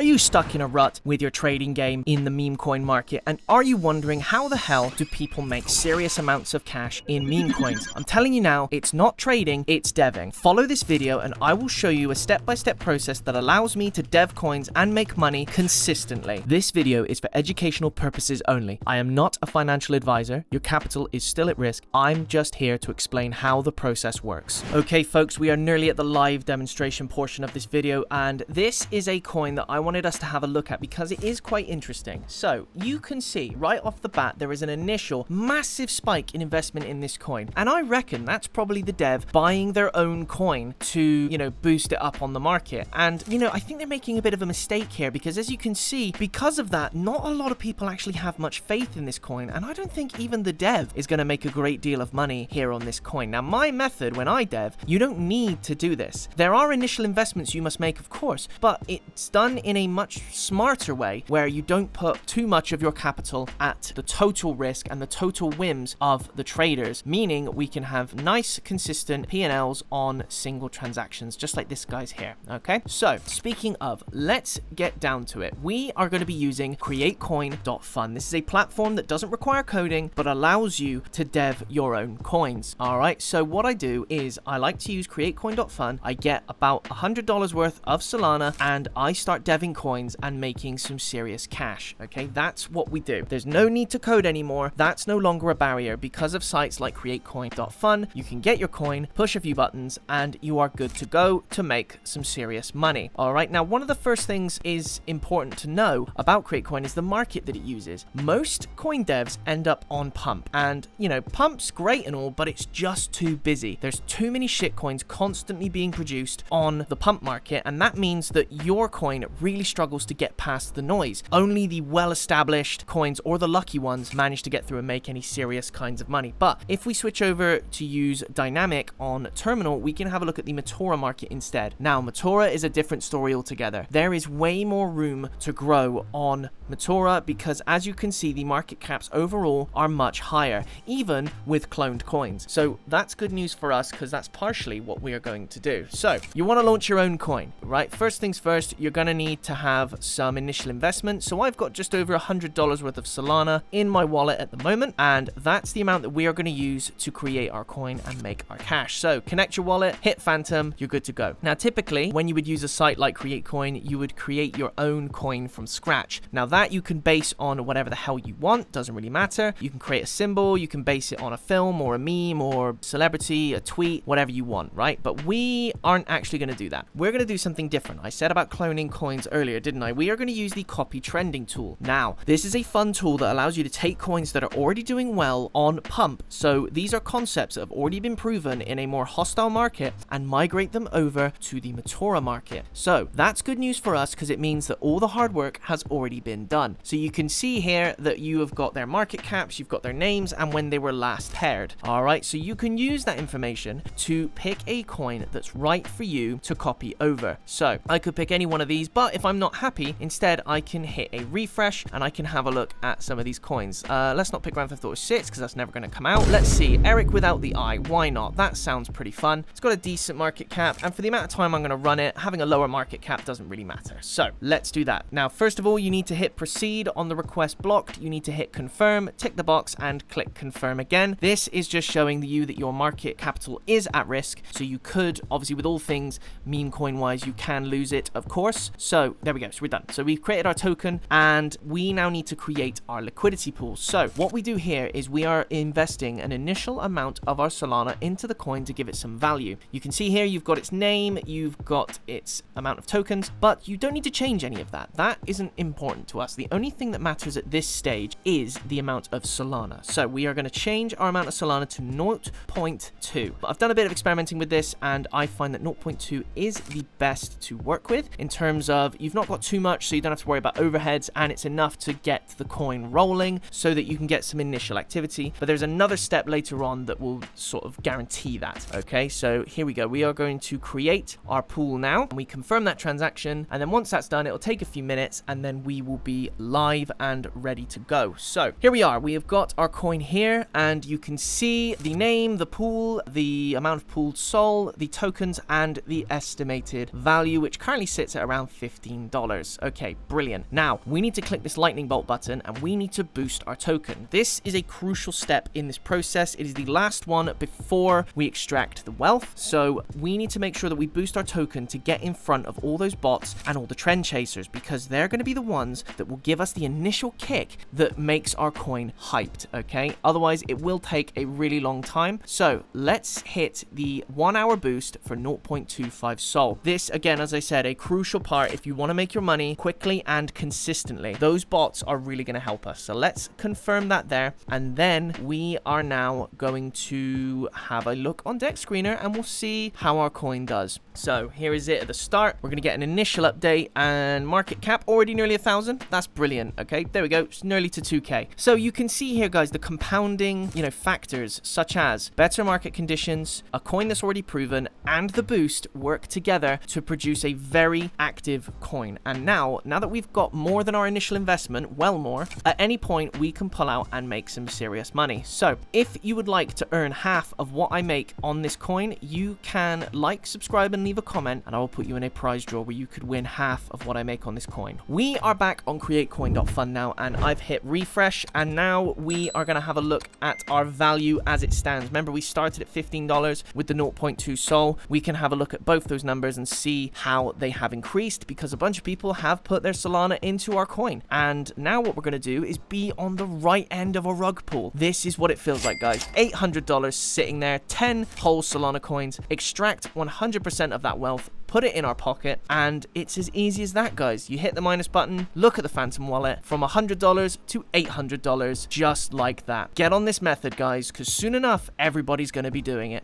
you stuck in a rut with your trading game in the meme coin market? And are you wondering how the hell do people make serious amounts of cash in meme coins? I'm telling you now, it's not trading, it's deving. Follow this video and I will show you a step-by-step process that allows me to dev coins and make money consistently. This video is for educational purposes only. I am not a financial advisor. Your capital is still at risk. I'm just here to explain how the process works. Okay, folks, we are nearly at the live demonstration portion of this video, and this is a coin that I wanted us to have a look at because it is quite interesting. So you can see right off the bat, there is an initial massive spike in investment in this coin. And I reckon that's probably the dev buying their own coin to, boost it up on the market. And, I think they're making a bit of a mistake here because as you can see, because of that, not a lot of people actually have much faith in this coin. And I don't think even the dev is going to make a great deal of money here on this coin. Now, my method when I dev, you don't need to do this. There are initial investments you must make, of course, but it's done in a much smarter way where you don't put too much of your capital at the total risk and the total whims of the traders, meaning we can have nice, consistent P&Ls on single transactions, just like this guy's here, okay? So, speaking of, let's get down to it. We are going to be using createcoin.fun. This is a platform that doesn't require coding, but allows you to dev your own coins, all right? So what I do is I like to use createcoin.fun. I get about $100 worth of Solana, and I start deving coins and making some serious cash, okay? That's what we do. There's no need to code anymore. That's no longer a barrier. Because of sites like createcoin.fun, you can get your coin, push a few buttons, and you are good to go to make some serious money. All right, now one of the first things is important to know about CreateCoin is the market that it uses. Most coin devs end up on Pump, and Pump's great and all, but it's just too busy. There's too many shit coins constantly being produced on the Pump market, and that means that your coin really struggles to get past the noise. Only the well-established coins or the lucky ones manage to get through and make any serious kinds of money. But if we switch over to use Dynamic on Terminal, we can have a look at the Matora market instead. Now, Matora is a different story altogether. There is way more room to grow on Matora because, as you can see, the market caps overall are much higher, even with cloned coins. So that's good news for us because that's partially what we are going to do. So you want to launch your own coin, right? First things first, you're going to need to have some initial investment. So I've got just over $100 worth of Solana in my wallet at the moment, and that's the amount that we are going to use to create our coin and make our cash. So connect your wallet, hit Phantom, you're good to go. Now, typically, when you would use a site like CreateCoin, you would create your own coin from scratch. Now, that you can base on whatever the hell you want, doesn't really matter. You can create a symbol, you can base it on a film or a meme or celebrity, a tweet, whatever you want, right? But we aren't actually going to do that. We're going to do something different. I said about cloning coins earlier, didn't I? We are going to use the copy trending tool. Now, this is a fun tool that allows you to take coins that are already doing well on Pump. So these are concepts that have already been proven in a more hostile market and migrate them over to the Matora market. So that's good news for us because it means that all the hard work has already been done. So you can see here that you have got their market caps, you've got their names, and when they were last paired. All right, so you can use that information to pick a coin that's right for you to copy over. So I could pick any one of these, but if I'm not happy, instead I can hit a refresh and I can have a look at some of these coins. Let's not pick Grand Theft Auto 6 because that's never going to come out. Let's see, Eric without the eye. Why not? That sounds pretty fun. It's got a decent market cap, and for the amount of time I'm going to run it, having a lower market cap doesn't really matter. So let's do that. Now, first of all, you need to hit proceed on the request blocked. You need to hit confirm, tick the box, and click confirm again. This is just showing you that your market capital is at risk. So you could, obviously, with all things meme coin wise, you can lose it, of course. So there we go. So we're done. So we've created our token, and we now need to create our liquidity pool. So what we do here is we are investing an initial amount of our Solana into the coin to give it some value. You can see here you've got its name, you've got its amount of tokens, but you don't need to change any of that. That isn't important to us. The only thing that matters at this stage is the amount of Solana. So we are going to change our amount of Solana to 0.2. But I've done a bit of experimenting with this, and I find that 0.2 is the best to work with in terms of you've not got too much, so you don't have to worry about overheads, and it's enough to get the coin rolling so that you can get some initial activity. But there's another step later on that will sort of guarantee that. Okay, so here we go. We are going to create our pool now, and we confirm that transaction, and then once that's done, it'll take a few minutes, and then we will be live and ready to go. So here we are. We have got our coin here, and you can see the name, the pool, the amount of pooled sol, the tokens, and the estimated value, which currently sits at around 15 $15. Okay, brilliant. Now, we need to click this lightning bolt button and we need to boost our token. This is a crucial step in this process. It is the last one before we extract the wealth. So we need to make sure that we boost our token to get in front of all those bots and all the trend chasers, because they're going to be the ones that will give us the initial kick that makes our coin hyped, okay? Otherwise, it will take a really long time. So let's hit the 1 hour boost for 0.25 Sol. This, again, as I said, a crucial part if you want to make your money quickly and consistently. Those bots are really going to help us. So let's confirm that there. And then we are now going to have a look on Deck Screener and we'll see how our coin does. So here is it at the start. We're going to get an initial update and market cap already nearly 1,000. That's brilliant. Okay, there we go. It's nearly to 2K. So you can see here, guys, the compounding, factors such as better market conditions, a coin that's already proven, and the boost work together to produce a very active coin. And now that we've got more than our initial investment, well more, at any point we can pull out and make some serious money. So if you would like to earn half of what I make on this coin, you can like, subscribe, and leave a comment, and I will put you in a prize draw where you could win half of what I make on this coin. We are back on createcoin.fund now, and I've hit refresh, and now we are going to have a look at our value as it stands. Remember, we started at $15 with the 0.2 Sol. We can have a look at both those numbers and see how they have increased, because a bunch of people have put their Solana into our coin. And now what we're going to do is be on the right end of a rug pull. This is what it feels like, guys. $800 sitting there, 10 whole Solana coins, extract 100% of that wealth, put it in our pocket, and it's as easy as that, guys. You hit the minus button, look at the phantom wallet, from $100 to $800, just like that. Get on this method, guys, because soon enough, everybody's going to be doing it.